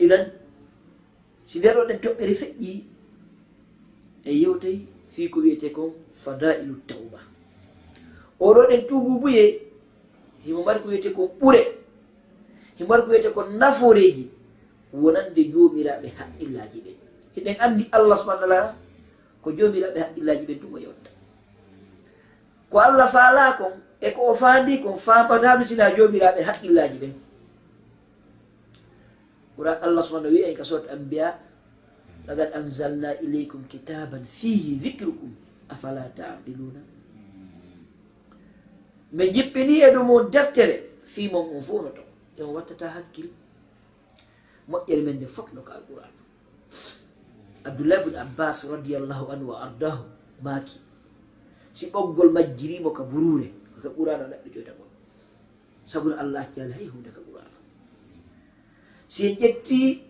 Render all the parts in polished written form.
idan si nder ɗo ɗen toɓɓere feƴƴi e yewtay fii ko wiyete kon fadailu tawba. oɗo ɗen tuububuye himo mari ko wiyete kon ɓure, himo mari ko wiyete kon naforeji wonande jomiraɓe haqqillaji ɓe. hiɗen andi Allah subhanahu wa ta'ala ko jomiraɓe haqqillaji ɓe ɗum o yewta. ko Allah faala kon e ko o faandi kon fambatami sina jomiraɓe haqqillaji ɓe. Qur'an Allah subhanahu wa ta'ala wi'i en ka surat Anbiya, laqad anzalna ilaykum kitaban fihi dhikrukum afala ta'qiluna. min jippini e ɗum o deftere fimon on fof no to emo wattata hakkil. moƴƴere men nde fof no ko alquran. Abdullah ibn Abbas radiyallahu anhu wa ardahu maaki si ɓoggol majjirimo ka burure ka qur'an o ɗaɓɓitoyta gon, sabu Allah accali hay hunde ka qur'an. si en ƴetti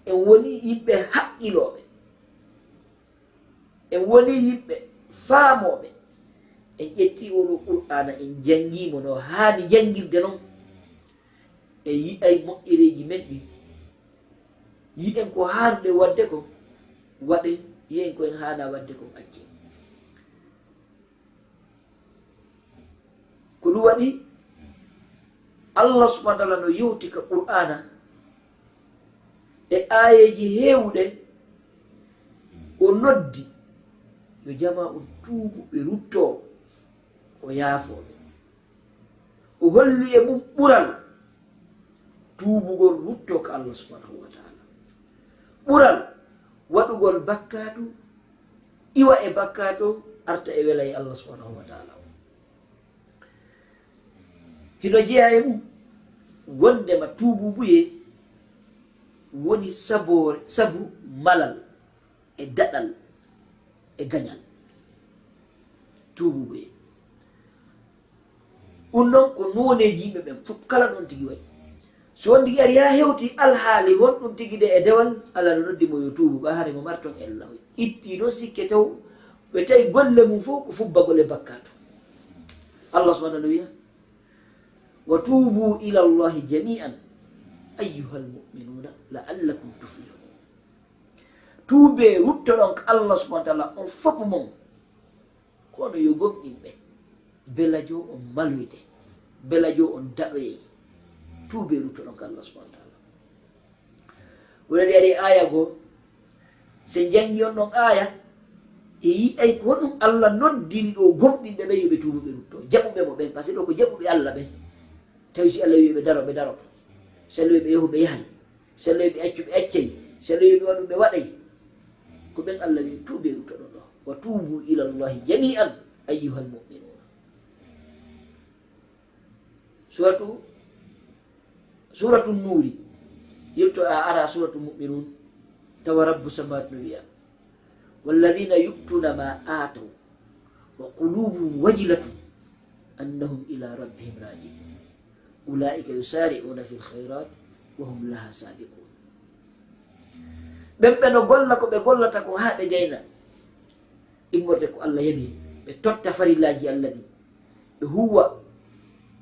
en woni yimɓe haqqiloɓe, en woni yimɓe faamoɓe, en ƴetti oɗo qur'ana en janngimo no haani janngirde noon, en yi'ay moƴƴereji men ɗi, yi'en ko haanude wadde ko waɗe, yi'en ko en haana wadde ko acce. ko ɗum waɗi Allah subhanahu wa ta'ala no yewti ka qur'ana e ayeji heewɗe o noddi yo jama on tuubu ɓe rutto o yaafoɓe. o holli e mum ɓural tuubugol rutto ka Allah subhanahu wa ta'ala, ɓural waɗugol bakkatu, iwa e bakkato arta e wela e Allah subhanahu wa ta'ala. hino jeeya e mum wondema tuububuye woni sabu malal e daɗal e gañal. tuububuye ɗum noon ko noneji yimɓe ɓen fof kala ɗon tigi wayi. so on tigi ari ha hewti alhaali honɗum tigi de e dewal, Allah no noddi mo yo tuubu ɓa haare mo marton ella itti ɗon sikke taw ɓe tawi golle mum fof ko fubbagol e bakkatu. Allah subhanahu wa ta'ala wiya wa tuubu ila Allahi jami'an ayyuha almu'minuna la'allakum tuflihun. tuube ruttoɗon ko Allah subhanahu wa ta'ala on fof mon kono yo gomɗinɓe belajo on maloyde, belajo on daɗoyey. tuube ruttoɗon ko Allah subhanahu wa ta'ala. wonani ari aya goo se jangi on ɗon aya e yi'ay ko honɗum Allah noddiri ɗo gomɗinɓe ɓen yoɓe tuubu ɓe rutto, jaɓuɓe mo ɓen, par ce que ɗo ko jaɓuɓe Allah ɓen. tawi si Allah wiɓe daro ɓe daroto, si Allah wiɓe yahu ɓe yahay, si Allah wiɓe accu ɓe accay, si Allah wiɓe waɗu ɓe waɗay. ko ɓen Allah wi tuube ruttoɗon ɗo wa tuubu ila Allahi jami'an ayyuha almu'minuna. suratu nuri yetto a ara suratu mu'minun tawa rabbu samawati no wiya walladhina yu'tuna ma ataw wa qulubuhum wajilatun annahum ila rabbihim raji'un ulaika yusari'una fil khairat wa hum laha sabiqun. ɓen ɓe no golla ko ɓe gollata ko ha ɓe gayna immorde ko Allah yabi, ɓe totta farillaji Allah ɗi, ɓe huwa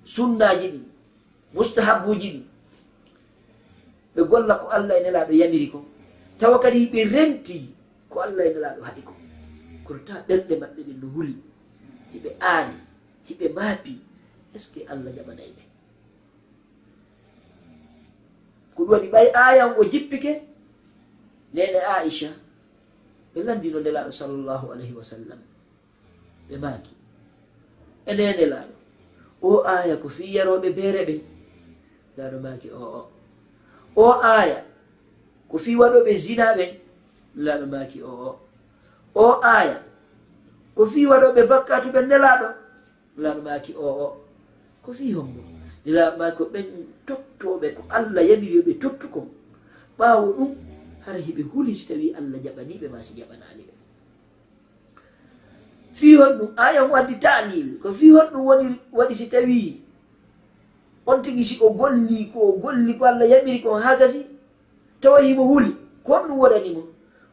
sunnaji ɗi, mustahabuji ɗi, ɓe golla ko Allah e nelaɗo yamiri ko, tawa kadi ɓe renti ko Allah e nelaɗo haɗi ko, kono tawa ɓerɗe maɓɓe ɗe no huli, hiɓe aani, hiɓe maapi, est ce que Allah jaɓanay ɓe? ko ɗum waɗi ɓay ayan o jippike nene Aisha ɓe landino nelaɗo sallllahu alayhi wa sallam, ɓe maaki e nene laaɗo o aya ko fi yaroɓe beere ɓe, laaɗo maaki o aya ko fi waɗoɓe zina ɓen, laaɗo maaki o aya ko fi waɗoɓe bakkatu ɓe nelaɗo, laaɗo maaki ko fi hombo nelaɗo maaki ko ɓen tottoɓe ko Allah yamiri ɓe tottu kon, ɓaawo ɗum hara hiɓe huli si tawi Allah jaɓaniɓe ma si jaɓanani ɓe. fi honɗum aya waddi ta'lil ko fi honɗum woni waɗi si tawi on tigi si o golli ko Allah yamiri kon ha gasi tawa himo huli, ko honɗum waɗanimo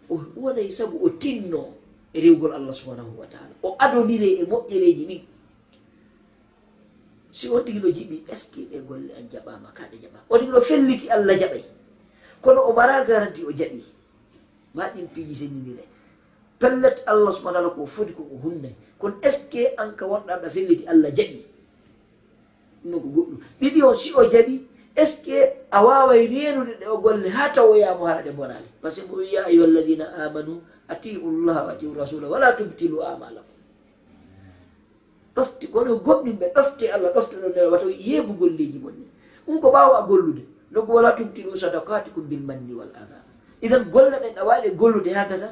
o waɗay sabu o tinno e rewgol Allah subhanahu wa ta'ala, o adonire e moƴƴereji ɗin. si on tigi ɗo jiɓi est ce que ɗe golle an jaɓama ka ɗe jaɓa, on tigi ɗo felliti Allah jaɓay, kono o mara garanti o jaɓi ma ɗin piiji sennidire pellet allah subahana taala ko foti koko hunnay kono est ce que an ka wonɗanɗa felliti allah jaɓi ɗum non ko goɗɗum ɗiɗi on si o jaɓi est ce que a waway renude ɗe o golle ha tawoyamo haɗa ɗe bonali par ce que mo wi ya ayuha alladina amanu atiu llah wa atiu rasula wala tubtilu amalakum ɗofti kono gomɗinɓe ɗofte allah ɗofte ɗo nder wata yeebu golleji monni ɗum ko ɓawa a gollude noko wala tubtilu sadakatikum bil manni wal adha idan golle ɗen ɗa wawi ɗe gollude ha gasa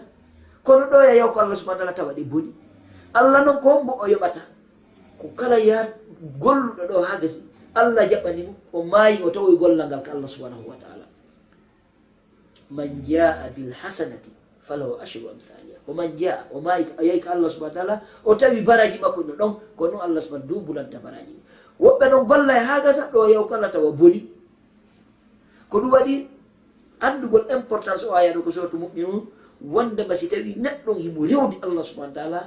kono ɗo ya yaw ko allah subahana taala tawa ɗe boni allah noon ko hombo o yoɓata ko kala ya golluɗo ɗo ha gasi allah jaɓanimo o maayi o tawoy gollal ngal ko allah subhanahu wa taala man jaa bil hasanati falahu ashru amthaliha ko man jaa o maayi a yeyi ko allah subahana taala o tawi baraji makko no ɗon ko noon allah subahana dubulanta baraji woɓɓe noon golla e ha gasa ɗo yaw ko allah tawa boni ko ɗum waɗi andugol importance o aya ɗo ko sotu muminun wondema si tawi neɗɗon himo rewdi allah subahana taala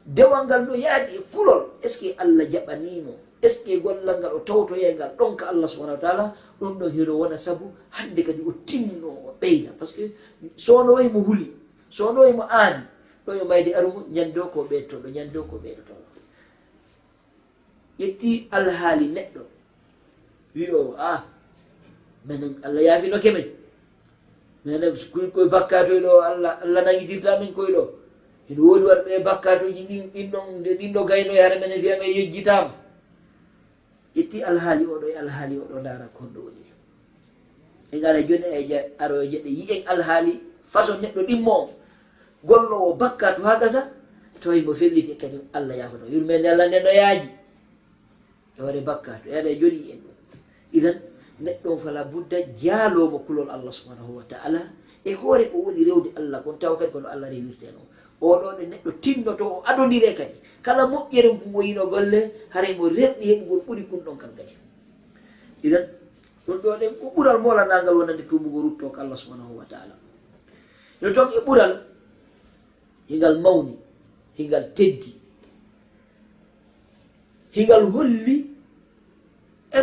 dewal ngal no yaadi e kulol est ce que allah jaɓanimo est ce que gollal ngal o tawtoye ngal ɗon ka allah subahana wa taala ɗum ɗon hino wona saabu hande kadi o tinno o ɓeyda par ce que sonoyi mo huuli sonoyi mo aani ɗo yo mayde arumo ñande o ko ɓeytoɗo ñande o ko ɓeydotoɗo ƴetti alhaali neɗɗo wi o minen allah yaafinoke men minen koye bakkatoy ɗo allah nangitirta min koye ɗo ene woodi waɗɓe bakkatoji ɗinɗo gaynoye hara menen fiya men yejjitama ƴetti alhaali oɗo e alhaali oɗo dara konɗo woni e gara joni e aroje ɗe yiyen alhaali façon neɗɗo ɗimmo on gollowo bakkatu ha gasa tawi mo felliti kadi allah yafono yurmede allah nde no yaaji e waɗe bakkatu eaɗa joni yiyen ɗum idan neɗɗon fala budda jaalomo kulol allah subhanahu wa taala e hoore ko woni rewde allah kon taw kadi kono allah rewirte noon oɗo ɗe neɗɗo tinnoto o adodire kadi kala moƴƴere mo yino golle haray mo rerɗi heɓugol ɓuuri kun ɗon kan kadi idan ɗum ɗo ɗen ko ɓural molanangal wonande tumugo rutto ko allah subhanahu wa taala yo toon e ɓural hingal mawni hingal teddi hingal holli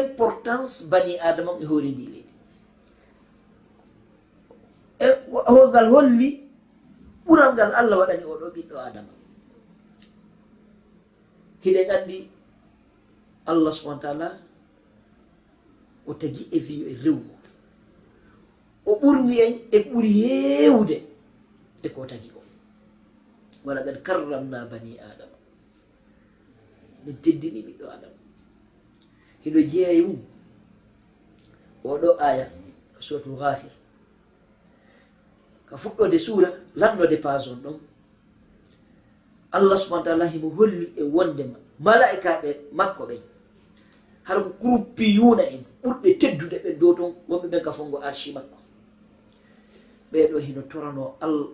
importance bani adama e hoore ndi leydi e ngal holli ɓural ngal allah waɗani oɗo ɓiɗɗo adama hiɗen andi allah subahana taala o tagi e wiyo e rewmo o ɓurni en e ɓuri heewde e ko tagi ko wala gad karramna bani adama min teddini ɓiɗɗo adama hino jeeya e mum oɗo aya ko suratul ghafir ka fuɗɗode suura lannode page on ɗon allah subahana taala himo holli e wondema malaika ɓe makko ɓen hara ko kuruppiyuna en ɓurɓe teddude ɓe dow toon wonɓe ɓen ka fongo archi makko ɓeɗo hino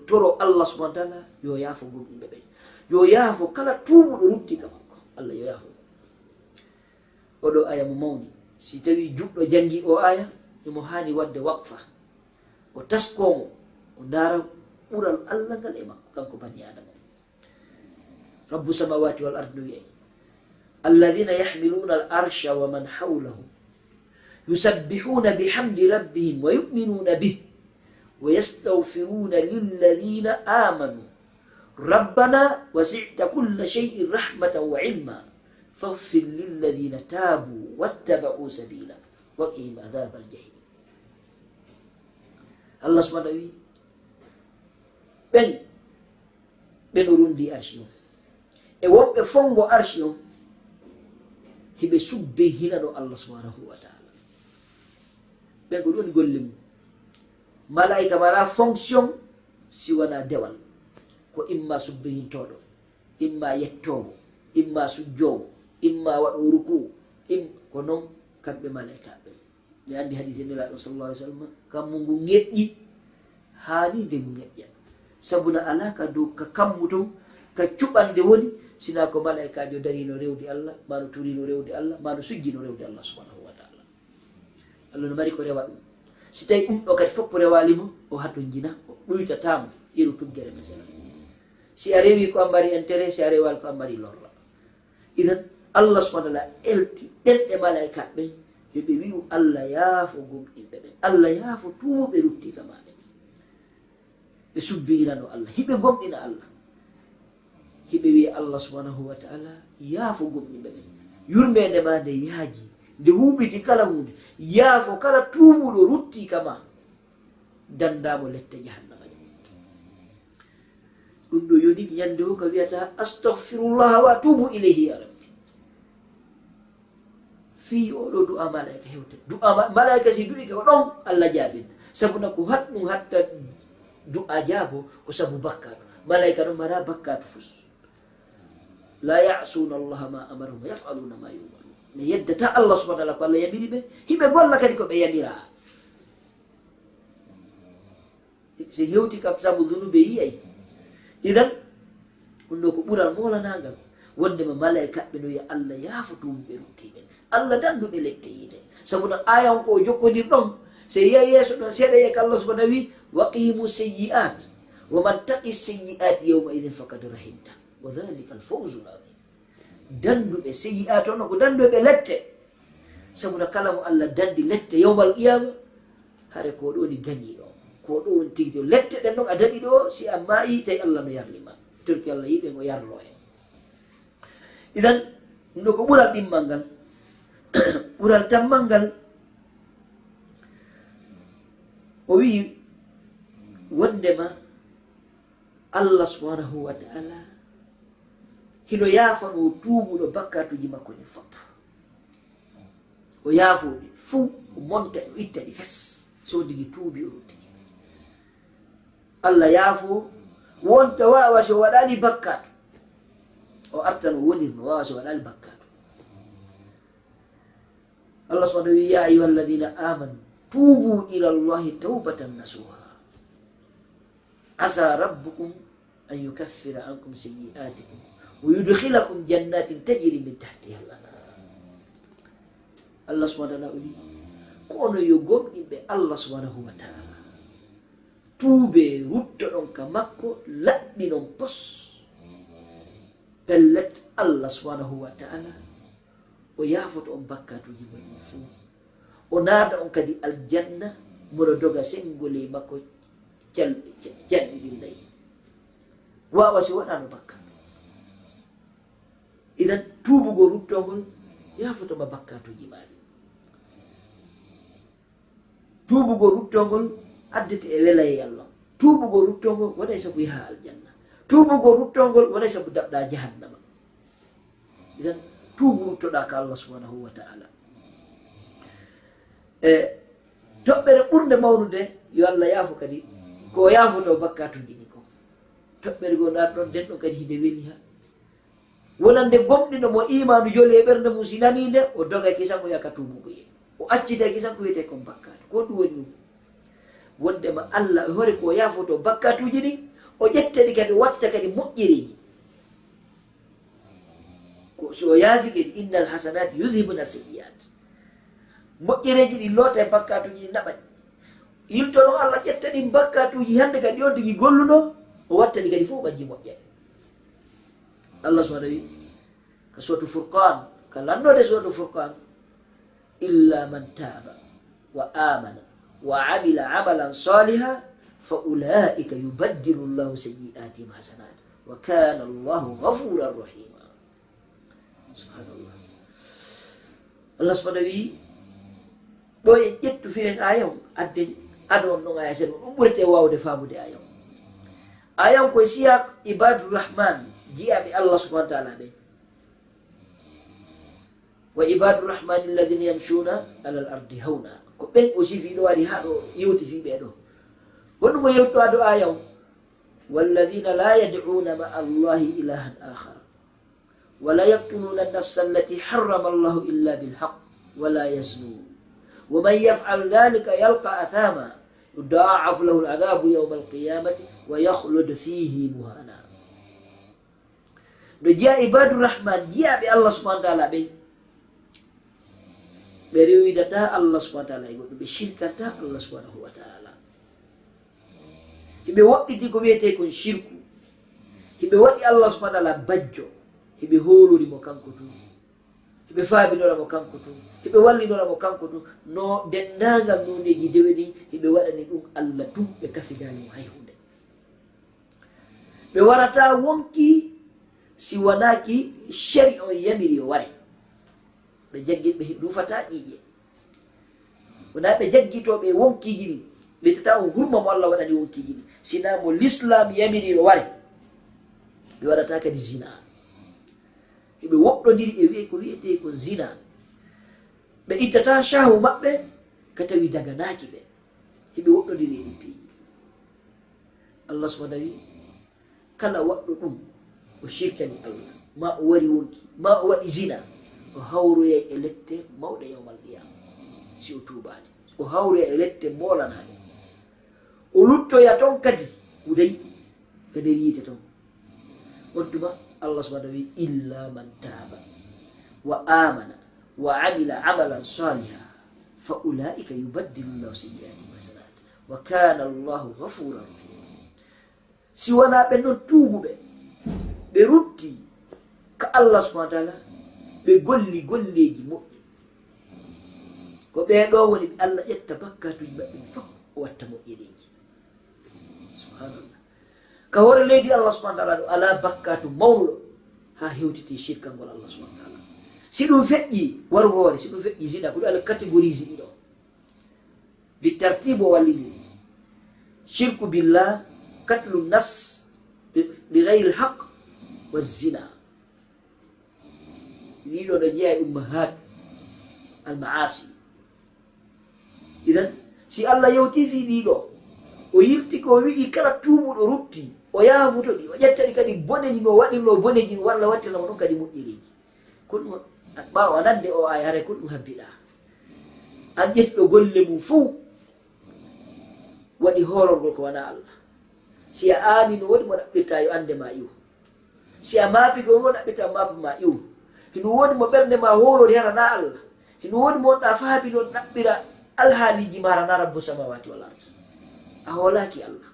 toro allah subahana taala yo yaafo gomɗinɓe ɓen yo yaafo kala tuuɓuɗo rutti ka makko allah yo yaafo oɗo aya mo mawni si tawi juɗɗo jangi o aya imo hani wadde waqfa o taskomo o ndaara ɓural allah ngal e makko kanko bani adama rabbu samawati wal ardi no wiyay alladina yahmiluna al arsha wa man hawlahu yusabbihuna bihamdi rabbihim wa yuminuna bih wa yastagfiruna lilladina amanu rabbana wasita kulla sheyin rahmatan wa ilma faghfir lilladina tabu wattaba'u sabilaka wa qihim adhab aljahim allah subhanahu wi ɓeno rundi arshi on e wonɓe fongo arshi on hiɓe subbe hinano allah subhanahu wa taala ɓen ko ɗoni golle mum malaika mara fonction si wona dewal ko imma subbe hintoɗo imma yettowo imma sujjowo imma waɗo ruku ko noon kamɓe malaika ɓe mi andi hadise nelaɗo sallallah alih w sallam kammu ngu ŋeƴƴi haani nde ngu ŋeƴƴa sabuna ala ka dow ka kammu ton ka cuɓande woni sina ko malaikajo darino rewdi allah mano turino rewdi allah mano sujjino rewdi allah subhanahu wa taala allah no mari ko rewa ɗum si tawi ɗum ɗo kadi foppo rewalimo o hato jina o ɗuytatamo iru tuggere mesela si a rewi ko a mari intérêt si a rewali ko a mari lorla idan allah subhanahu wa taala elti ɗenɗe malaika ɓen yoɓe wi'u allah yaafo gomɗinɓe ɓen Allah yaafo tuuɓuɓe rutti kamaɓe ɓe subbinano Allah hiɓe gomɗina Allah hiɓe wiya Allah subhanahu wa ta'ala yaafo gomɗinɓe ɓe yurmede ma nde yaaji nde huɓiti kala hunde yaafo kala tuuɓuɗo rutti kama dandamo lette jahannama ɗum ɗo yoni ñande o ka wiyata astaghfirullah wa atubu ilayhi ya rabbi fi oɗo du'a malaika hewte du'a malaika si du'i ko ɗon Allah jaabin sabuna ko hatɗum hatta du'a jaabo ko sabu bakkatu malaika ɗon mara bakkatu fus la ya'suna Allah ma amarahum yaf'aluna ma yu'marun ne yeddata Allah subhanahu wa ta'ala ko Allah yamiri ɓe hiɓe golla kadi ko ɓe yamira si hewti kam sabu dunube yiyay idan ɗum ɗo ko ɓural molanagal wondema malaika ɓe no wiya Allah yaafo tuuɓe ruttiɓe Allah danduɓe lette yiide sabuna ayan ko jokkodir ɗon so yiya yeeso ɗon seeɗa yeka Allah subhanahu wi waqimu sayyi'at wa man taqi sayyi'at yawma idin fakad rahimta wa dhalika alfawzu ladim danduɓe sayyi'at ono ko danduɓe lette sabuna kala mo Allah dandi lette yawmal qiyama hare ko ɗo ni gañiɗo ko ɗo woni tigi to lette ɗen ɗon a daɗi ɗo si a maayi tawi Allah no yarlima torki Allah yiɗen o yarlo en idan ɗum ɗo ko ɓural ɗimmal ngal ɓural tammal ngal o wi wondema Allah subhanahu wa ta'ala hino yaafano tuuɓuɗo bakkatuji makko ɗin fof o yaafoɗi fuu o monta o itta ɗi fes so digi tuubi o ruttiji Allah yaafo wonta wawa so waɗali bakkatu o artan o wonirno wawa so waɗali bakkatu Allah subhanahu wa ta'ala ya ayuha alladhina amanu tubu ila Allahi tawbatan nasuha asa rabbukum an yukaffira ankum sayyi'atikum wa yudkhilakum jannatin tajri min tahtiha al-anhar Allah subhanahu wa ta'ala kono yo gomɗiɓe Allah subhanahu wa ta'ala tuube rutto ɗon ka makko laɓɓinon pos pellet Allah subhanahu wa ta'ala o yaafoto on bakkatuji moɗi fuu o naada on kadi aljanna mono doga sengole makko calɗiɗillayi wawa si waɗano bakkatu idan tuubugo ruttogol yaafotoma bakkatuji maɗi tuubugo ruttogol addete e welaye Allah tuubugo ruttogol wonay sabu yaha aljanna tuubugo ruttogol wonay sabu dabɗa jahannama idan tuubu ruttoɗa ka Allah subhanahu wa ta'ala toɓɓere ɓurde mawnude yo Allah yaafo kadi ko yaafoto bakkatuji ɗi ko toɓɓere go ndar ɗon nden ɗon kadi hiɓe weli ha wonande gomɗino mo imanu joli e ɓernde mum si naninde o doga kisanko yaka tuubugo ye o accita kisanko wiyete kon bakkatu ko ɗum woni ɗum wondema Allah e hoore ko yaafoto bakkatuji ɗi o ƴettaɗi kadi o wattata kadi moƴƴereji ko so o yaafi kadi innal hasanat yudhibuna sayyi'at moƴƴereji ɗi loota e bakkatuji ɗi naɓaɗi yilto ɗon Allah ƴetta ɗin bakkatuji hande kadi on tigi golluno o watta ɗi kadi fof majji moƴƴere Allah subhanahu wa ta'ala ka suratu furqan ka lannode suratu furqan illa man taba wa amana wa amila amalan saliha fa ulaika yubaddilu Allahu sayyi'atihim hasanat wa kana Allahu ghafuran rahima subhanallah Allah subhanahu wa ta'ala ɗo en ƴettu firen ayon adde adon ɗon aya seeɗo ɗum ɓurete wawde famude ayon koye siyak ibadur rahman jiyaɓe Allah subhanahu wa ta'ala ɓe wa ibadur rahmani alladhina yamshuna ala al-ardi hawna ko ɓen o sifi ɗo waɗi ha ɗo yewti fiɓe ɗo wonɗum o yewto ado ayon walladhina la yad'una ma'a Allahi ilahan akhar wala yaqtuluna an-nafsa allati harrama Allahu illa bil haqq wala yaznun ومن يفعل ذلك يلقى أثاما يضاعف له العذاب يوم القيامة ويخلد فيه مهانا جاء عباد الرحمن جاء بالله سبحانه وتعالى بريودتا الله سبحانه وتعالى يقول بشركتا الله سبحانه وتعالى hibe waɗɗiti ko wiyete kon shirku hibe waɗi Allah subhanahu wa ta'ala bajjo hibe holori mo kanko tu hiɓe faabinoramo kanko to hiɓe wallinoramo kanko to no dendagal noneji deweni hiɓe waɗani ɗum Allah tum ɓe kafidanimo hay hunde ɓe warata wonki si wonaki shari on yamiri o ware ɓe jaggiɓe dufata ƴiƴe wona ɓe jaggitoɓe wonkiji ni ɓetata on hurma mo Allah waɗani wonkiji ni sina mo l'islam yamiri o ware ɓe waɗata kadi zina hiɓe woɗɗodiri e wiye ko wiyete ko zina ɓe ittata shahu maɓɓe ka tawi daganaki ɓe hiɓe woɗɗodiri e ɗum piiji Allah subhanahu wi kala waɗɗo ɗum o shirkani Allah ma o wari wonki ma o waɗi zina o hawroyay e lette mawɗe yawmal qiyama si o tubani o hawroya e lette molanaɗe o luttoya toon kadi huday ka nder yiite toon on tuma Allah subhanahu wi illa man taba wa amana wa amila amalan saliha fa ulaika yubaddilu llahu sayyi'atihim hasanat wa kana Allahu ghafuran rahima si wona ɓe noon tuubuɓe ɓe rutti ka Allah subhanahu wa taala ɓe golli golleji moƴƴi ko ɓeɗo woni ɓe Allah ƴetta bakkatuji maɓɓe fof o watta moƴƴereji subhanallah ka hoore leydi Allah subhanahu wa taala ɗo ala bakkatu mawnuɗo ha hewtiti shirka ngol Allah subhanahu wa taala si ɗum feƴƴi waru hoore si ɗum feƴƴi zina ko ɗum ala catégorise ɗiɗo bi tartibe o wallidiri shirku billah katlu nafs bi gayri lhaq wa zina ɗiɗo ɗo jeeya e ummahat almaasi idan si Allah yewti fi ɗiɗo o yirti ko wi'i kala tuuɓuɗo rutti o yaafuto ɗi o ƴettaɗi kadi boneji no waɗirno boneji walla wattirnamo ɗum kadi moƴƴireji ko ɗum ɓawo anande o ay hare ko ɗum habbiɗa an ƴettiɗo golle mum fuu waɗi hororgol ko wona Allah si a aani no woodi mo ɗaɓɓirta yo ande ma iw si a maapi ko no ɗaɓɓirta maapi ma iw hino woodi mo ɓernde ma horori harana Allah hino woodi mo wonɗa faabi no ɗaɓɓira alhaaliji ma harana rabbu samawati wal ard a hoolaki Allah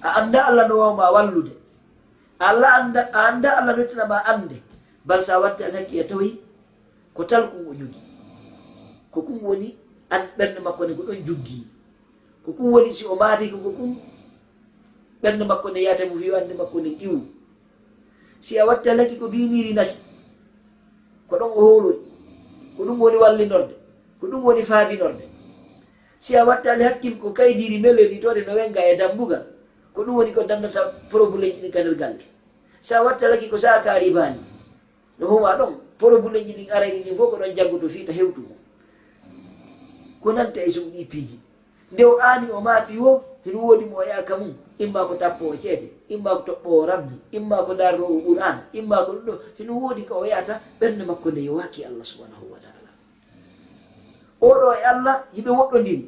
a anda Allah no wawma wallude a anda Allah no yettanama ande bal sa watte alhakki a tawi ko talkum o jogi ko kum woni an ɓernde makko ne ko ɗon joggi ko kum woni si o maabi ko kum ɓernde makko ne yiyata mo fiyo ande makko ne iwu si a watte alhakki ko biniri nasi ko ɗon o hoolori ko ɗum woni wallinorde ko ɗum woni faabinorde si a watte alhakki ko kaydiri meleri tode no wenga e dambugal ko ɗum woni ko dandata probléme ji ɗin ka nder galle sa watte alhakki ko sakari bani no homa ɗon probléme ji ɗin arani ɗin fof ko ɗon jaggoto fiita hewtumo ko nanta e sumɗi piiji nde o aani o maapi wo hino woodi mo yaka mum imma ko tappowo ceede imma ko toɓɓowo ramni imma ko darrowo qur'an imma ko ɗum ɗo hino woodi ko o yahata ɓernde makko nde yowaki Allah subhanahu wa taala oɗo e Allah yiɓe woɗɗodiri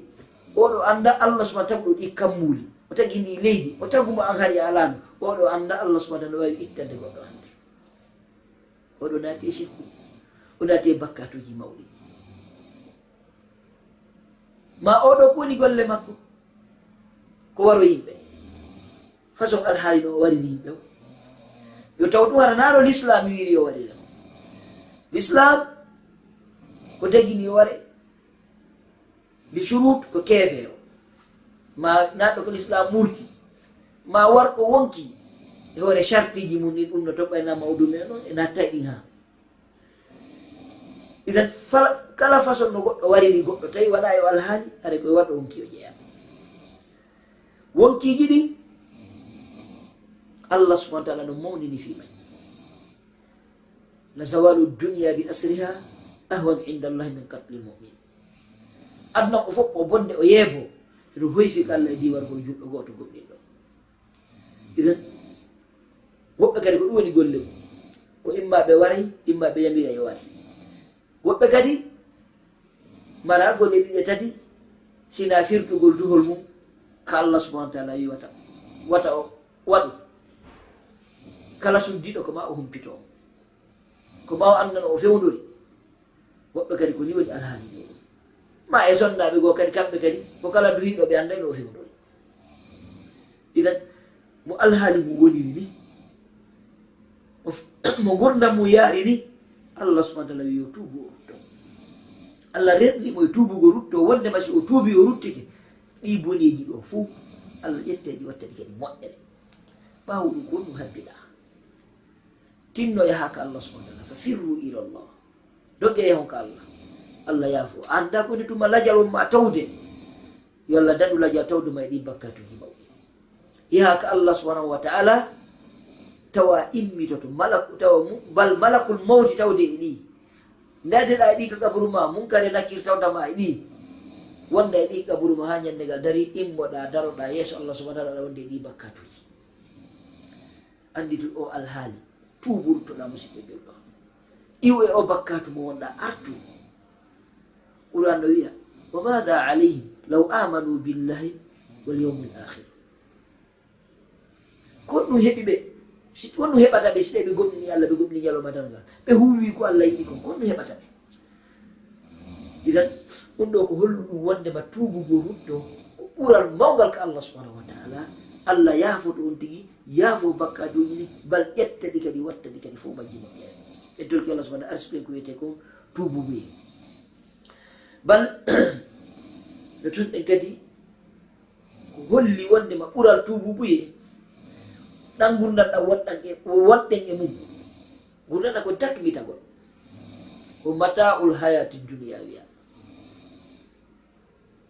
oɗo anda Allah subhanahu tagu ɗo ɗi kammuli o tagini leydi o taguma an hari alano oɗo anda Allah subhanahu no wawi ittande goɗɗo hande oɗo naati e shirku o naati e bakkatuji mawɗi ma oɗo ko woni golle makko ko waro yimɓe façon alhaali no o wariri yimɓe o yo taw ɗum haranaro l'islam wiri o waɗiremo l'islam ko dagini o ware bi shurut ko keefeero ma naɗɗo ko l'islam murti ma warɗo wonki e hoore chartiji mum ɗin ɗum no toɓɓayna mawdume noon e natta e ɗin ha idan kala façon no goɗɗo wariri goɗɗo tawi waɗa e alhaali hare koye waɗɗo wonki o jeeya wonkiji ɗin Allah subhanahu wa taala no mawnini fi majji la zawalu dunia bi asriha ahwan inda allahi min qatlil mumin adna o fof o bonde o yeebo eno hoyfi ko Allah e diwargol julɗo goto goɓɓinɗo idan woɓɓe kadi ko ɗum woni golle mum ko imma ɓe waray imma ɓe yamira e wari woɓɓe kadi mara golle ɗiɗe tati sina firtugol duhol mum ka Allah subhanahu wa taala wi wata o waɗu kala suddiɗo ko ma o humpito ko ma o andano o fewdori woɓɓe kadi ko ni woni alhaali ɗo ma e sonnaɓe goo kadi kamɓe kadi ko kala duhiɗo ɓe andayno o fewdori idan mo alhaali mo woniri ni mo gurdam mum yaari ni Allah subhanahu wa ta'ala wi o tuubu o rutto Allah renɗimo e tuubugo rutto wonde ma si o tuubi o ruttike ɗi boneji ɗo fuu Allah ƴetteji wattaɗi kadi moƴƴere ɓawo ɗum ko ɗum habbiɗa tinno yahaka Allah subhanahu wa ta'ala fa firru ila Allah dogge yahon ka Allah yaafo anda ko de tuma lajal on ma tawde yo Allah daɗu lajal tawde ma e ɗi bakkatuji mawɗi yahaka Allah subhanahu wa ta'ala tawa immitoto bal malakul mawti tawde e ɗi ndadeɗa e ɗi ka kaburu ma munkare nakkir tawdama e ɗi wonda e ɗi kaburu ma ha ñandegal dari immoɗa daroɗa yeeso Allah subhanahu wa ta'ala wonde e ɗi bakkatuji anditu o alhaali tuɓurtoɗa musidɓe ɓeɗo iwe o bakkatu mo wonɗa artu Qur'an no wiya wa mada alayhim law amanu billahi wal yawmil akhir ko ɗum heɓi ɓe si wonɗum heɓata ɓe si ɗe ɓe gomɗini Allah ɓe gomɗini ñalawma dargal ɓe huwi ko Allah yiɗi kon honɗum heɓata ɓe idan ɗum ɗo ko hollu ɗum wondema tuubugo rutto ko ɓural mawgal ka Allah subhanahu wa ta'ala Allah yaafoto on tigi yaafo bakkajuji ni bal ƴettaɗi kadi wattaɗi kadi fof majji moƴƴere e dolki Allah subhanahu wa ta'ala arsuɓen ko wiyete ko tuubugoye bal no ton ɗen kadi ko holli wondema ɓural tuububuye ɗan gurdanɗa wonɗen e mum gurdanɗa ko dakmitagol ko mata'ul hayati duniya wiya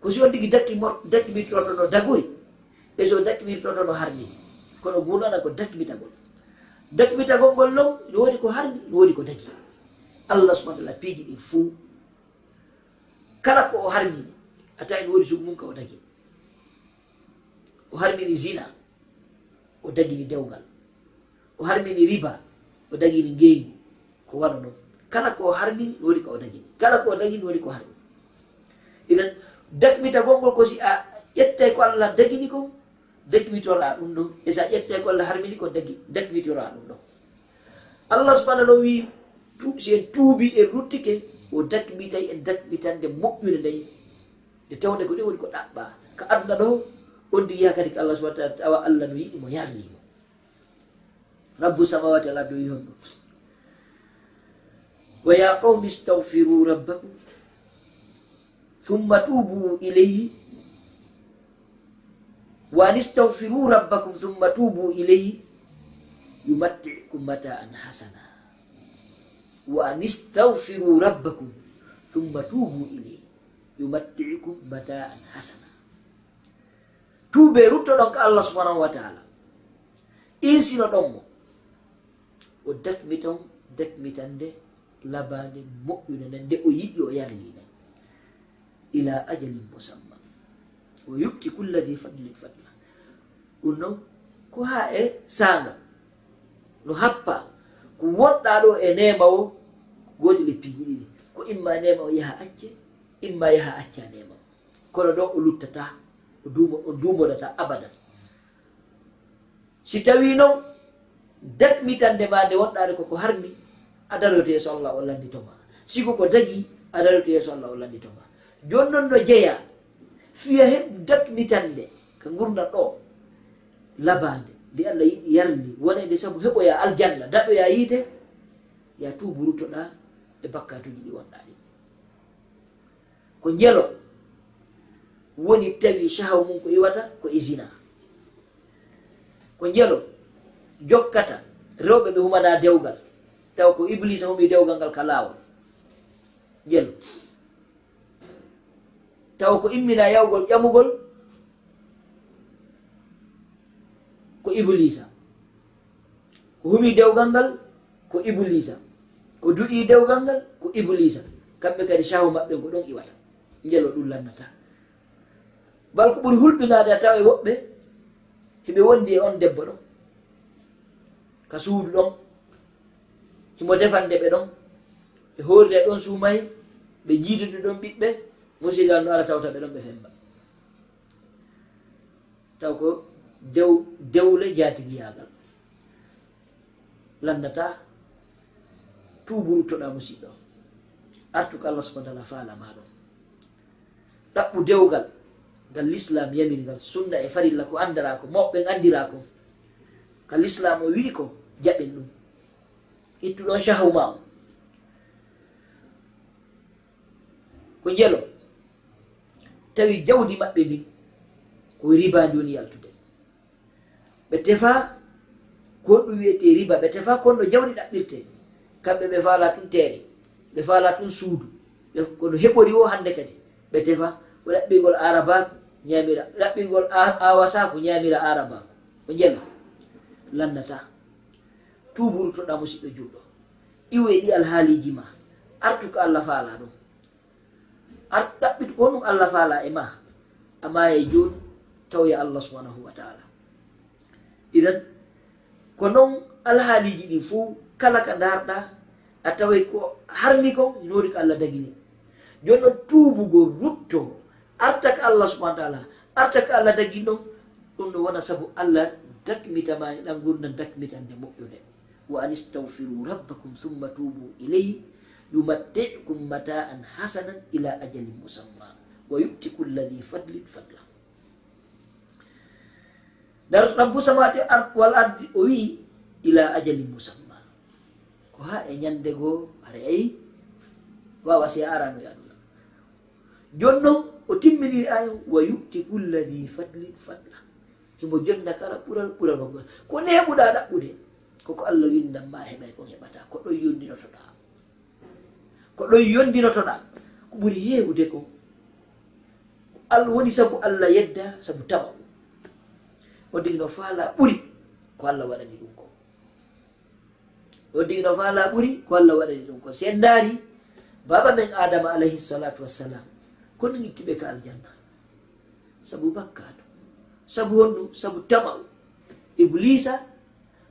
ko si on tigi dakmitorto no dagori e so dakmitorto no harni kono gurdanɗa ko dakmitagol dakmitagol ngol noon no woni ko harni no woni ko dagi Allah subhanahu wa ta'ala piiji ɗin fuu kala ko o harmini a tawi no woni sugu mum ka o dagi o harmini zina o dagini dewgal o harmini riba o dagini ngeyni ko wano noon kala ko o harmini no woni ko o dagini kala ko o dagini no woni ko harmini idan dakmitagol ngol ko si a ƴettay ko Allah dagini ko dakmitora ɗum ɗon e sa ƴettay ko Allah harmini ko dakmitora ɗum ɗon Allah subhanahu wa ta'ala wi si en tuubi en ruttike o dakmitay en dakmitande moƴƴude nde nde tawde ko ɗi woni ko ɗaɓɓa ka aduna ɗo on ndi yiya kadi ko Allah subhanahu wa ta'ala tawa Allah no yiɗi mo yarnimo rabbu samawati wal ardi wi honɗo wa ya qawmi istawfiru rabbakum thumma tubu ilayhi wa an istawfiru rabbakum thumma tubu ilayhi yumatti'ukum mata'an hasana wa an istawfiru rabbakum thumma tubu ilayhi yumatti'ukum mata'an hasana tuube ruttoɗon ka Allah subhanahu wa ta'ala insino ɗon mo o dakmiton dakmitande labande moƴƴude nden nde o yiɗi o yarli nden ila ajalin musamma o yuɓti kulla di fadlin fadla ɗum noon ko ha e sanga no happa ko wonɗa ɗo e nema o goti le piiji ɗiɗi ko imma nema o yaha acce imma yaha acca nema kono ɗon o luttata o dumodata abadan si tawi noon dakmitande ma nde wonɗade koko harmi a daroto yeeso Allah o landitoma siko ko dagi a daroto yeeso Allah o landitoma joni noon no jeeya fiya heɓ dakmitande ka gurdan ɗo labande nde Allah yiɗi yarli wonede saabu heɓoya aljanna daɗoya yiide ya tuubu ruttoɗa e bakkatuji ɗi wonɗaɗi ko jeelo woni tawi shahaw mum ko iwata ko isina ko jeelo jokkata rewɓe ɓe humana dewgal taw ko iblisa humi dewgal ngal ka laawol jeelo taw ko immina yawgol ƴamugol ko iblisa ko humi dewgal ngal ko iblisa ko duɗi dewgal ngal ko iblisa kamɓe kadi shahu maɓɓe ko ɗon iwata jeelo ɗum lannata bal ko ɓuri hulɓinade a tawa e woɓɓe heɓe wondi e on debbo ɗon ka suudu ɗon himo defande ɓe ɗon ɓe hooride ɗon suumayi ɓe jiidude ɗon ɓiɓɓe musidal no ara tawta ɓe ɗon ɓe femba taw ko dewle jatigiyagal lannata tuburuttoɗa musidɗo artu ko Allah subhanahu wa ta'ala faalama ɗon ɗaɓɓu dewgal ngal l'islam yamini ngal sunna e farilla ko andara ko mawɓe andira ko ka l'islam o wi ko jaɓen ɗum ittuɗon shahu ma o ko jelo tawi jawdi maɓɓe ndi ko riba ndi woni yaltude ɓe tefa kon ɗum wiyete riba ɓe tefa kon no jawdi ɗaɓɓirte kamɓe ɓe faala tun teere ɓe faala tun suudu kono heɓori o hannde kadi ɓe tefa ko ɗaɓɓirgol arabaku ñamira ɗaɓɓirgol awasaku ñamira arabaku ko jelo lannata tuburutoɗa musidɗo julɗo iwe ɗi alhaaliji ma artu ko allah faala ɗum ɗaɓɓitu ko ɗum allah faala e ma amma e joni tawya allah subhanahu wa taala idan ko noon alhaaliji ɗin fo kala ka darɗa a taway ko harmi kon nori ko allah dagini joni noon tuubugo rutto arta ko allah subhanahu wa taala arta ko allah dagini ɗon ɗum no wona saabu allah dakmitama ɗan gurdam dakmitande moƴƴude wa an istawfiru rabbakum thumma tubu ilayhi yumatti'kum mata'an hasanan ila ajalin musamma wa yu'ti kulli dhi fadlin fadla dar rabbu samawati wal ardi o wi ila ajalin musamma ko ha e nyande go are ay wawa si arano ya dula jonno o timmini ayo wa yu'ti kulli dhi fadlin fadla himo jonna kala pural ko nebuda dabbude koko allah windam ma heɓay ko heɓata ko ɗon yondinotoɗa ko ɓuri heewude ko allah woni sabu allah yedda sabu tama o digi no faala ɓuri ko allah waɗani ɗum ko o digi no faala ɓuri ko allah waɗani ɗum ko sen daari baba men adama alayhi salatu wassalam kono gittiɓe ka aljanna sabu bakkato sabu honɗum sabu tama iblisa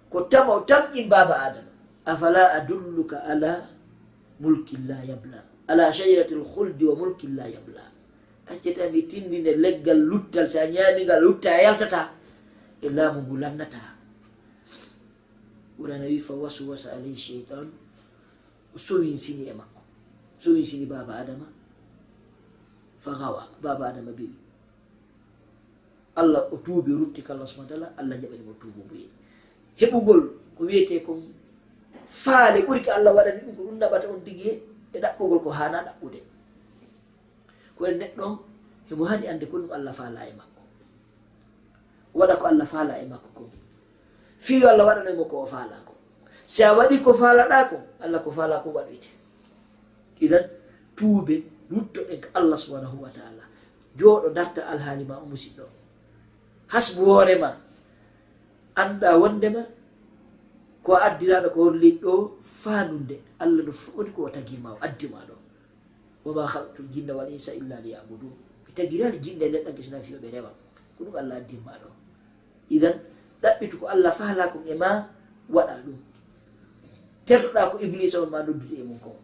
ko tama tamƴin baba adama afala adulluka ala mulkin la yabla ala shajaratil khuldi wa mulkin la yabla accetami tindine leggal luttal sa ñaamigal lutta a yaltata e laamu ngu lannata ɓurana wi fa waswasa alayhi cheytan o sowinsini e makko sowinsini baba adama fa gawa baba adama bewi allah o tuubi rutti ka allah subahana taala allah jaɓanimo tuubo mbuye heɓugol ko wiyete kon faale ɓuri ko allah waɗani ɗum ko ɗum naɓata on tigi e ɗaɓɓugol ko hana ɗaɓɓude ko en neɗɗon hemo hani ande ko ɗum allah faala e makko waɗa ko allah faala e makko kon fiyo allah waɗanamo ko o faala ko si a waɗi ko faalaɗa ko allah ko faala ko waɗoyte idan tuube ruttoɗen ko allah subhanahu wa taala jooɗo darta alhaali ma o musidɗo hasbu hoorema anda wondema ko addiraɗo ko horliɗ ɗo fanunde allah no woni ko tagima o addima ɗo wama halqtul jinna wal insa illa liyabudun mi tagirani jinne neɗɗan kesina fiyoɓe rewa ko ɗum allah addima ɗo idan ɗaɓɓitu ko allah faala kon e ma waɗa ɗum tertoɗa ko iblisa on ma noddude e mum kon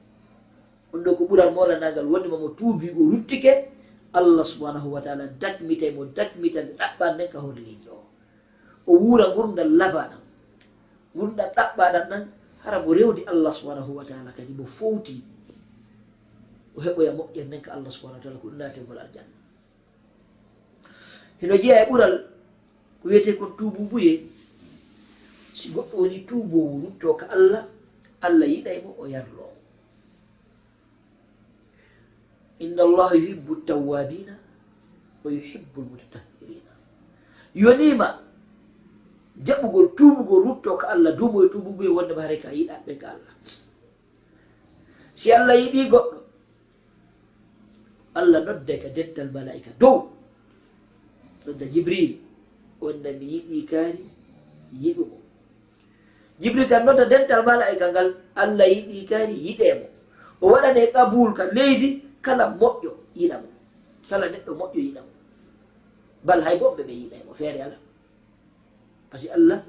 ɗum ɗo ko ɓural molanagal wondema mo tuubi o ruttike allah subhanahu wa taala dakmitay mo dakmitande ɗaɓɓan nden ka horliɗ ɗo o wuura gurdal labaɗam gurdal ɗaɓɓaɗam ɗan hara mo rewdi allah subhanahu wa taala kadi mo fowti o heɓoya moƴƴere nden ka allah subhanahu wa taala ko ɗum naatengol aljanna hino jeeya e ɓural ko wiyete kon tuububuye si goɗɗo woni tuubowo rutto ka allah allah yiɗaymo o yarlo inna allaha yuhibbu tawabina wa yuhibbu lmutatahirina yonima jaɓugol tuubugol rutto ka allah duumo e tuububuye wondema hare ka yiɗaɓe ka allah si allah yiɗi goɗɗo allah nodda ka dental malaika dow nodda jibril wonda mi yiɗi kaari yiɗumo jibril kan nodda dental malaika ngal allah yiɗi kaari yiɗemo o waɗane qabul ka leydi kala moƴƴo yiɗamo kala neɗɗo moƴƴo yiɗamo bal hay boɓɓe ɓe yiɗaymo feere ala par ce que allah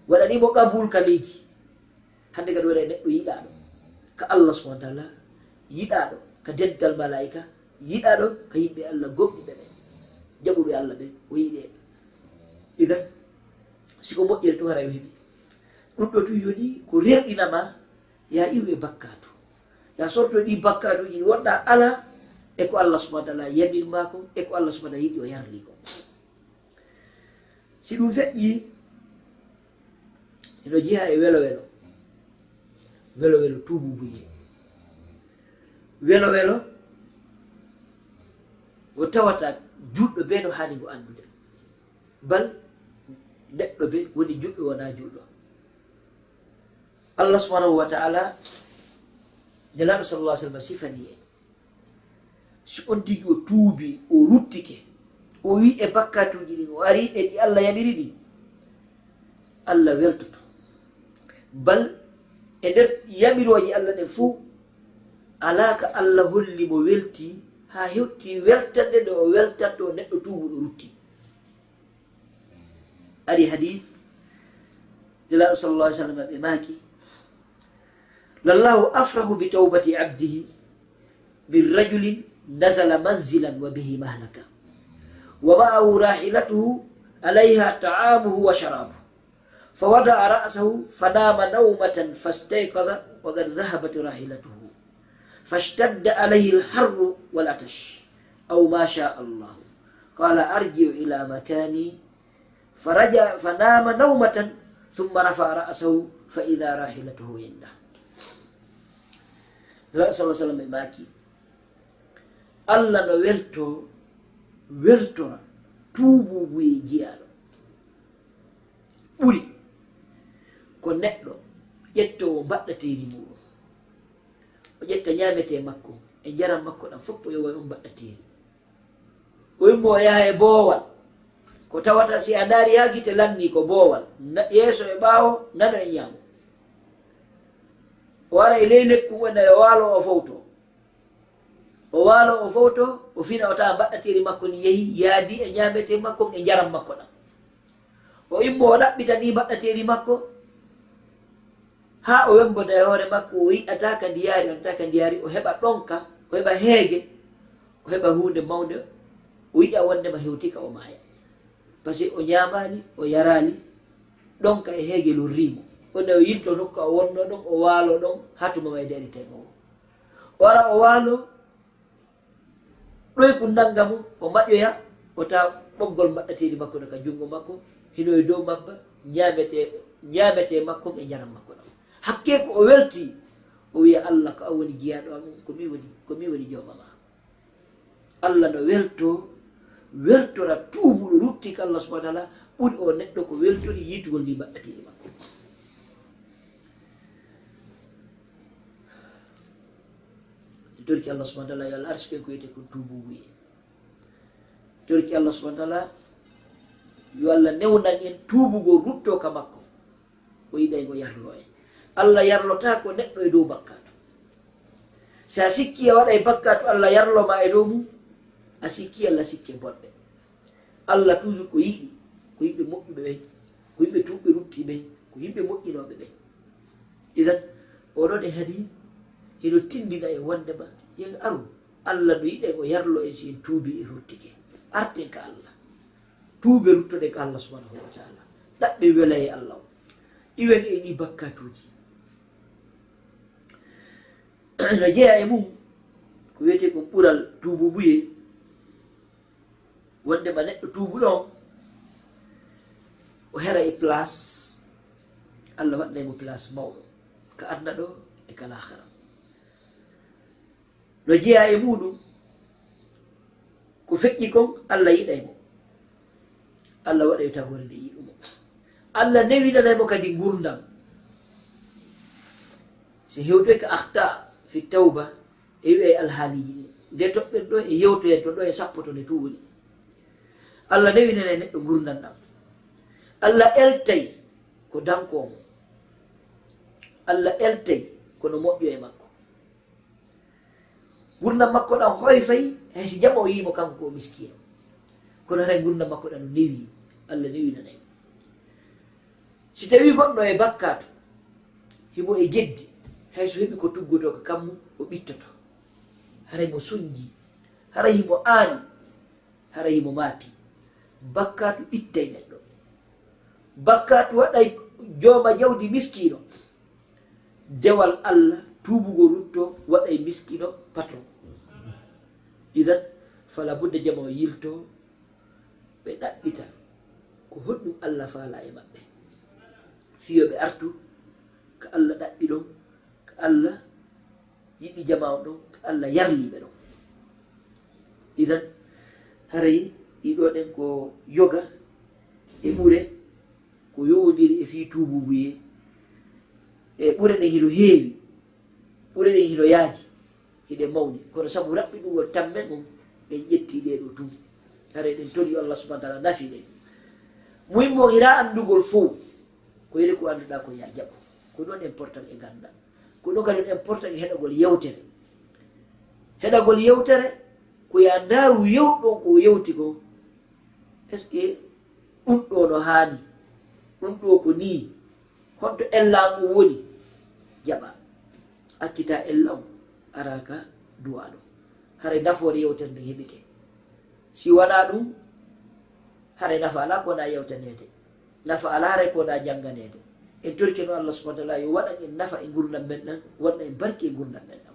waɗanimo qabul ka leydi hande kadi waɗa neɗɗo yiɗaɗo ka allah subahana taala yiɗaɗo ka dental malaika yiɗaɗo ka yimɓe allah gomɗiɓe ɓe jaɓuɓe allah ɓe o yiɗe idan siko moƴƴere to hara yo heeɓi ɗum ɗo tu yoni ko rerɗinama ya iw e bakkatu ya sorto ɗi bakkatuji ɗi wonɗa ala e ko allah subahana taala yamirma ko e ko allah subahana yiɗi o yarli ko si ɗum feƴƴi eno jeeya e welo welo welo welo tuububuye welo welo ngo tawata juɗɗo be no hani ngo andude bal neɗɗo be woni juɗɗo wona juɗɗo. Allah subhanahu wa ta'ala nelaɗo sallallahu alaihi wasallam sifani en so on tigi o tuubi o ruttike o wi e bakkatuji ɗin o ari e ɗi Allah yamiri ɗi Allah weltoto bal e nder yamiroji Allah ɗen fuu alaka Allah holli mo welti ha hewti weltande nde o weltanto neɗɗo tuubuɗo rutti. ari hadith nelaɗo sallallahu alaihi wasallam ɓe maaki lallahu afrahu bi tawbati abdihi min rajulin nazala manzilan wa bihi mahlaka wa ma'ahu rahilatuhu alayha ta'amuhu wa sharabuhu fawada'a ra'sahu fanama nawmatan fastayqadha wa qad dhahabat rahilatuhu fashtadda alayhi al-harru wal atash aw ma sha'a Allah qala arji'u ila makani faraja fanama nawmatan thumma rafa'a ra'sahu fa idha rahilatuhu indahu. Rasul sallallahu alaihi wasallam maki Allah no weltora tuububuye jiyaɗo ɓuri ko neɗɗo ƴettowo mbaɗɗateri muɗum o ƴetta ñamete makko e jaram makko ɗam fof o yowa on mbaɗɗateri o yimmo o yaha e boowal ko tawata si a daari ha gite lanni ko boowal yeeso e ɓaawo nano e ñaamo o wara e ley lekku wona o waalo o fowto o fina o tawa mbaɗɗateri makko ni yehi yaadi e ñamete makko e jaram makko ɗam o immo o ɗaɓɓita ni mbaɗɗateri makko ha o wemboda e hoore makko o yi'ataka ndiyari ontaka ndiyari o heɓa ɗonka o heɓa heege o heɓa hunde mawde o yi'a wondema hewtika o maaya par ce que o ñamali o yarali ɗonka e heege lorrimo onne o yinto nokka o wonno ɗon o waalo ɗon hatumama e dari tema o wara o waalo ɗoy ko nanga mum o maƴƴoya o tawa ɓoggol mbaɗɗateri makko ɗo ka jungo makko hino e dow mabba ñamete makko e jaram makko ɗam hakke ko o welti o wiya Allah ko a woni jiyaɗo am komi woni jomama. Allah no weltora tuubuɗo rutti ko Allah subhanahu wa ta'ala ɓuri o neɗɗo ko weltori yitugol ndi mbaɗɗateri makko. torki Allah subhanahu wa ta'ala yo Allah arsuɓe ko wiyete ko tuububuye torki Allah subhanahu wa ta'ala yo Allah newnan en tuubugo rutto ka makko o yiɗay ngo yarlo en. Allah yarlota ko neɗɗo e dow bakkatu sa sikki a waɗa e bakkatu Allah yarloma e dow mum a sikki Allah sikke bonɗe. Allah toujours ko yiɗi ko yimɓe moƴƴuɓe ɓen ko yimɓe tuɓɓe rutti ɓen ko yimɓe moƴƴinoɓe ɓen. idan oɗon e hadi hino tindina e wondema yen aru Allah no yiɗe o yarlo en si en tuubi e ruttike arten ka Allah tuube ruttoɗe ka Allah subhanahu wa ta'ala ɗaɓɓe wela e Allah o iwen e ɗi bakkatuji no jeeya e mum ko wiyete ko ɓural tuububuye wondema neɗɗo tuubuɗon o hera e place Allah waɗnaymo place mawɗo ka adna ɗo e ka lahara. no jeeya e muɗum ko feƴƴi kon Allah yiɗaymo Allah waɗa e tagore nde yiɗumo Allah newinanaymo kadi gurdam si hewtoy ko akhta fi tawba e wi'e alhaaliji ɗi nde toɓɓen ɗo e yewtoyen to ɗo e sappo to nde tuwoni Allah newinanay neɗɗo gurdam ɗam Allah eltay ko dankomo Allah eltay kono moƴƴo e makko gurdam makko ɗam hoyfay haysi jama o yimo kanko ko miskino kono hay gurdam makko ɗam no newi Allah newinanay si tawi goɗɗo e bakkatu himo e geddi hayso heɓi ko tuggoto ko kammu o ɓittoto haray mo soñji haray himo aani haray himo maapi bakkatu ittay neɗɗo bakkatu waɗay jooma jawdi miskino dewal Allah tuubugo rutto waɗay miskino patron. idan fala budde jama o yilto ɓe ɗaɓɓita ko hoɗɗum Allah faala e maɓɓe fiyoɓe artu ko Allah ɗaɓɓi ɗon ko Allah yiɗi jama o ɗon ko Allah yarliɓe ɗon. idan haray ɗiɗo ɗen ko yoga e ɓure ko yowodiri e fi tububuye e ɓure ɗen hiɗo heewi ɓure ɗen hiɗo yaaji hiɗe mawni kono sabu raɓɓiɗugol tamme mum ɓen ƴetti ɗeɗo tum haray ɗen tori Allah subahana taala nafi ɗen muhimmo hira andugol fo ko yeri ko annduɗa ko ya jaɓo ko ɗon important e ganda ko ɗon kadi important e heɗagol yewtere heɗagol yewtere ko ya ndaru yewɗon ko yewti ko est ce que ɗum ɗo no haani ɗum ɗo ko ni honto ellamu woni jaɓa accita ellam araka duwa ɗum haray nafoore yewtere nde heɓite si waɗa ɗum haray nafa ala ko wona yewtanede nafa ala haray ko wona janganede en torki no Allah subahana taala yo waɗan en nafa e gurdam men ɗam waɗna en barki e gurdam men ɗam